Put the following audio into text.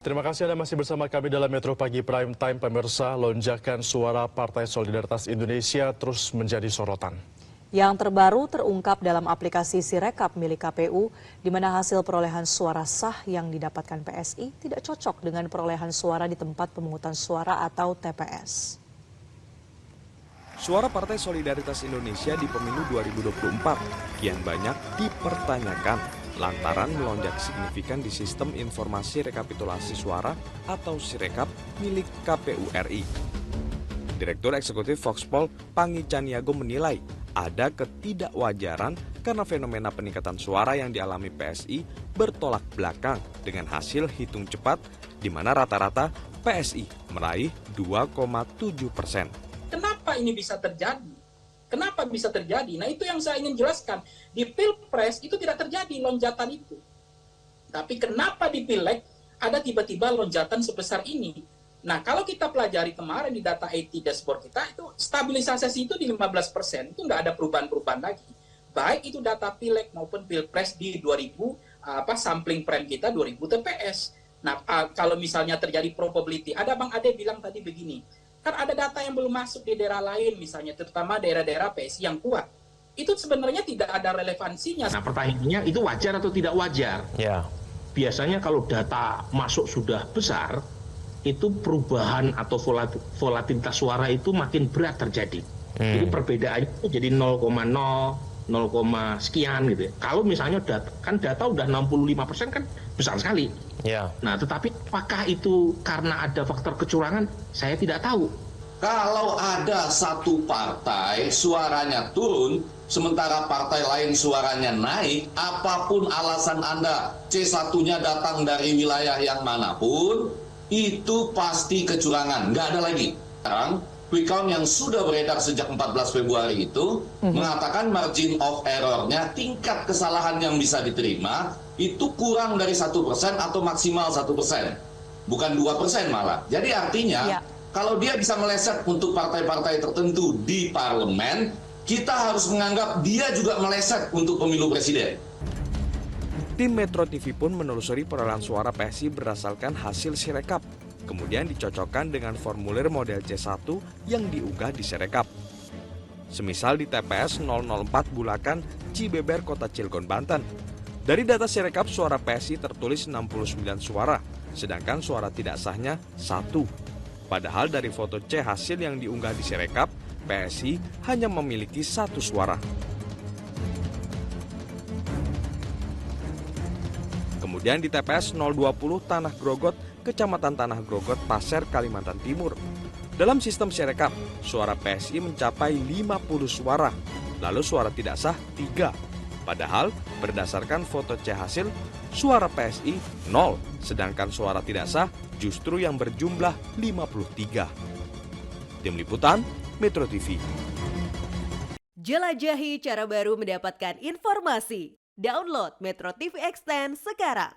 Terima kasih Anda masih bersama kami dalam Metro Pagi Prime Time. Pemirsa, lonjakan suara Partai Solidaritas Indonesia terus menjadi sorotan. Yang terbaru terungkap dalam aplikasi Sirekap milik KPU, di mana hasil perolehan suara sah yang didapatkan PSI tidak cocok dengan perolehan suara di tempat pemungutan suara atau TPS. Suara Partai Solidaritas Indonesia di pemilu 2024 kian banyak dipertanyakan lantaran melonjak signifikan di sistem informasi rekapitulasi suara atau Sirekap milik KPU RI. Direktur Eksekutif Voxpol Pangi Caniago menilai ada ketidakwajaran karena fenomena peningkatan suara yang dialami PSI bertolak belakang dengan hasil hitung cepat di mana rata-rata PSI meraih 2,7%. Kenapa ini bisa terjadi? Kenapa bisa terjadi? Nah, itu yang saya ingin jelaskan. Di Pilpres itu tidak terjadi lonjakan itu. Tapi kenapa di Pileg ada tiba-tiba lonjakan sebesar ini? Nah, kalau kita pelajari kemarin di data IT dashboard kita, itu stabilisasi itu di 15%. Itu nggak ada perubahan-perubahan lagi. Baik itu data Pileg maupun Pilpres di 2000, sampling frame kita 2000 TPS. Nah, kalau misalnya terjadi probability, ada Bang Ade bilang tadi begini, kan ada data yang belum masuk di daerah lain misalnya, terutama daerah-daerah PSI yang kuat. Itu sebenarnya tidak ada relevansinya. Nah, pertanyaannya itu wajar atau tidak wajar? Ya. Biasanya kalau data masuk sudah besar, itu perubahan atau volatilitas suara itu makin berat terjadi. Jadi perbedaannya itu jadi 0,0, 0, sekian gitu ya. Kalau misalnya data udah 65% kan besar sekali. Ya. Nah, tetapi apakah itu karena ada faktor kecurangan? Saya tidak tahu. Kalau ada satu partai suaranya turun, sementara partai lain suaranya naik, apapun alasan Anda, C1-nya datang dari wilayah yang manapun, itu pasti kecurangan. Nggak ada lagi. Sekarang, quick count yang sudah beredar sejak 14 Februari itu mengatakan margin of error-nya, tingkat kesalahan yang bisa diterima, itu kurang dari 1% atau maksimal 1%. Bukan 2% malah. Jadi artinya, kalau dia bisa meleset untuk partai-partai tertentu di parlemen, kita harus menganggap dia juga meleset untuk pemilu presiden. Tim Metro TV pun menelusuri perolehan suara PSI berdasarkan hasil Sirekap, kemudian dicocokkan dengan formulir model C1 yang diunggah di Sirekap. Semisal di TPS 004 Bulakan, Cibeber, Kota Cilegon, Banten. Dari data Sirekap, suara PSI tertulis 69 suara, sedangkan suara tidak sahnya 1. Padahal dari foto C hasil yang diunggah di Sirekap, PSI hanya memiliki 1 suara. Kemudian di TPS 020 Tanah Grogot, Kecamatan Tanah Grogot, Pasir, Kalimantan Timur. Dalam sistem Sirekap, suara PSI mencapai 50 suara, lalu suara tidak sah 3. Padahal berdasarkan foto C hasil, suara PSI 0, sedangkan suara tidak sah justru yang berjumlah 53. Tim Liputan, Metro TV. Jelajahi cara baru mendapatkan informasi. Download Metro TV Extend sekarang.